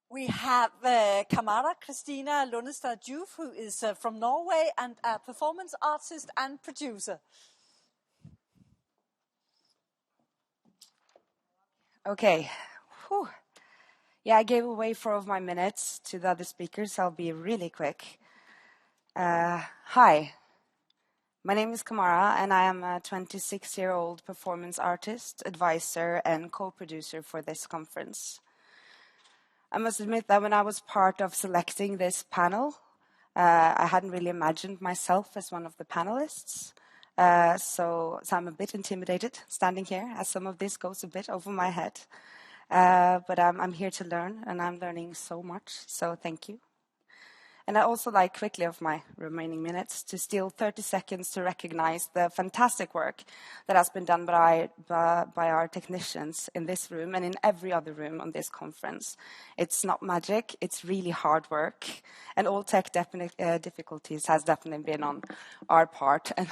We have Camara, Christina Lundestad Joof, who is from Norway and a performance artist and producer. Okay. Whew. Yeah, I gave away 4 of my minutes to the other speakers. I'll be really quick. Hi, my name is Camara, and I am a 26-year-old performance artist, advisor, and co-producer for this conference. I must admit that when I was part of selecting this panel, I hadn't really imagined myself as one of the panelists. So I'm a bit intimidated standing here, as some of this goes a bit over my head. But I'm here to learn, and I'm learning so much, so thank you. And I also like quickly of my remaining minutes to steal 30 seconds to recognize the fantastic work that has been done by our technicians in this room and in every other room on this conference. It's not magic, it's really hard work. And all tech difficulties has definitely been on our part, and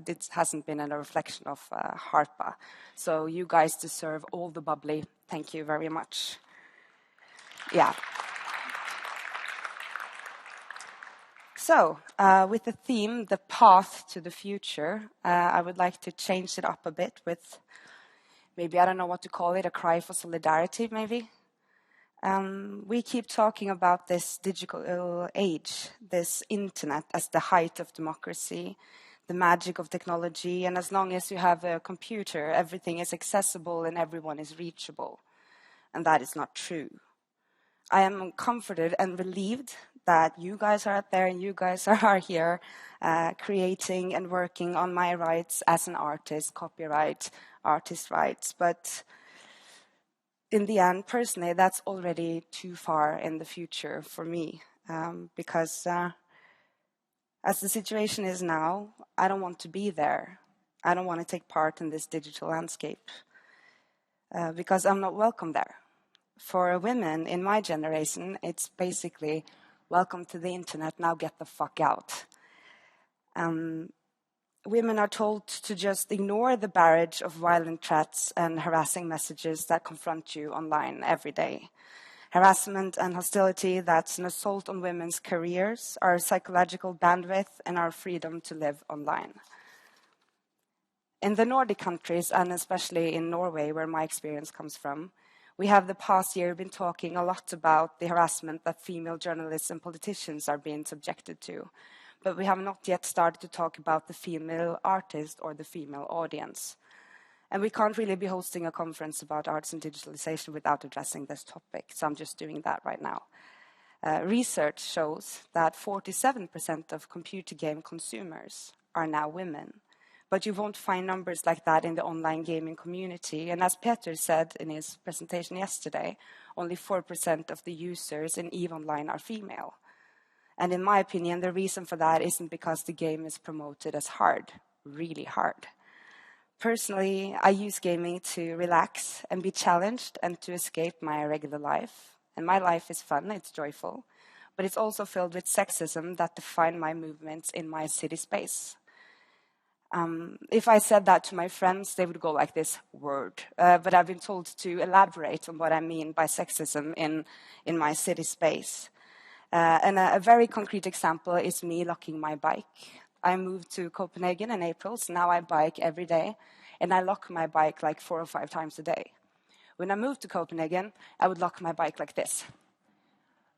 it hasn't been a reflection of HARPA. So you guys deserve all the bubbly. Thank you very much. Yeah. So, with the theme, the path to the future, I would like to change it up a bit with maybe, I don't know what to call it, a cry for solidarity, maybe. We keep talking about this digital age, this internet as the height of democracy, the magic of technology, and as long as you have a computer, everything is accessible and everyone is reachable. And that is not true. I am comforted and relieved that you guys are out there and you guys are here creating and working on my rights as an artist, copyright, artist rights. But in the end, personally, that's already too far in the future for me because as the situation is now, I don't want to be there. I don't want to take part in this digital landscape because I'm not welcome there. For women in my generation, it's basically, welcome to the internet, now get the fuck out. Women are told to just ignore the barrage of violent threats and harassing messages that confront you online every day. Harassment and hostility that's an assault on women's careers, our psychological bandwidth, and our freedom to live online. In the Nordic countries, and especially in Norway, where my experience comes from, we have the past year been talking a lot about the harassment that female journalists and politicians are being subjected to. But we have not yet started to talk about the female artist or the female audience. And we can't really be hosting a conference about arts and digitalization without addressing this topic, so I'm just doing that right now. Research shows that 47% of computer game consumers are now women. But you won't find numbers like that in the online gaming community. And as Peter said in his presentation yesterday, only 4% of the users in EVE Online are female. And in my opinion, the reason for that isn't because the game is promoted as hard, really hard. Personally, I use gaming to relax and be challenged and to escape my regular life. And my life is fun, it's joyful, but it's also filled with sexism that define my movements in my city space. If I said that to my friends, they would go like this, word. But I've been told to elaborate on what I mean by sexism in my city space. And a very concrete example is me locking my bike. I moved to Copenhagen in April, so now I bike every day, and I lock my bike like 4 or 5 times a day. When I moved to Copenhagen, I would lock my bike like this.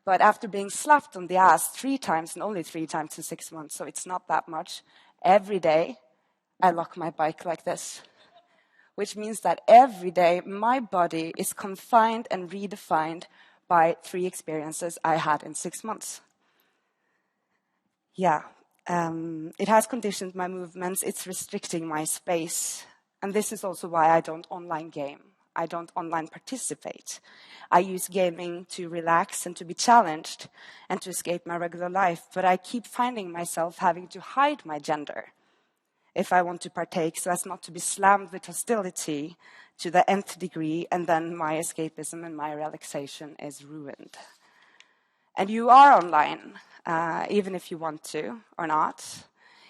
But after being slapped on the ass 3 times, and only 3 times in 6 months, so it's not that much, every day, I lock my bike like this, which means that every day my body is confined and redefined by 3 experiences I had in 6 months. Yeah, it has conditioned my movements, it's restricting my space. And this is also why I don't online game. I don't online participate. I use gaming to relax and to be challenged and to escape my regular life, but I keep finding myself having to hide my gender if I want to partake, so as not to be slammed with hostility to the nth degree, and then my escapism and my relaxation is ruined. And you are online, even if you want to or not,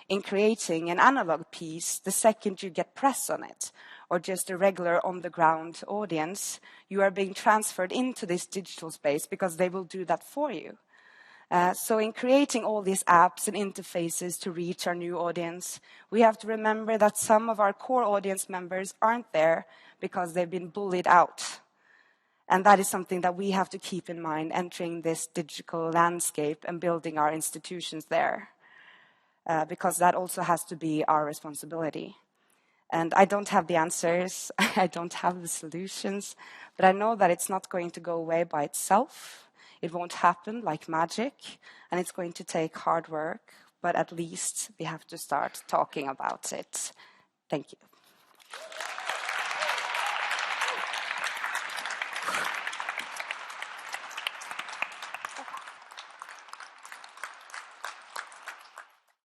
in creating an analog piece the second you get press on it, or just a regular on-the-ground audience, you are being transferred into this digital space because they will do that for you. So in creating all these apps and interfaces to reach our new audience, we have to remember that some of our core audience members aren't there because they've been bullied out. And that is something that we have to keep in mind entering this digital landscape and building our institutions there, because that also has to be our responsibility. And I don't have the answers, I don't have the solutions, but I know that it's not going to go away by itself. It won't happen like magic, and it's going to take hard work, but at least we have to start talking about it. Thank you.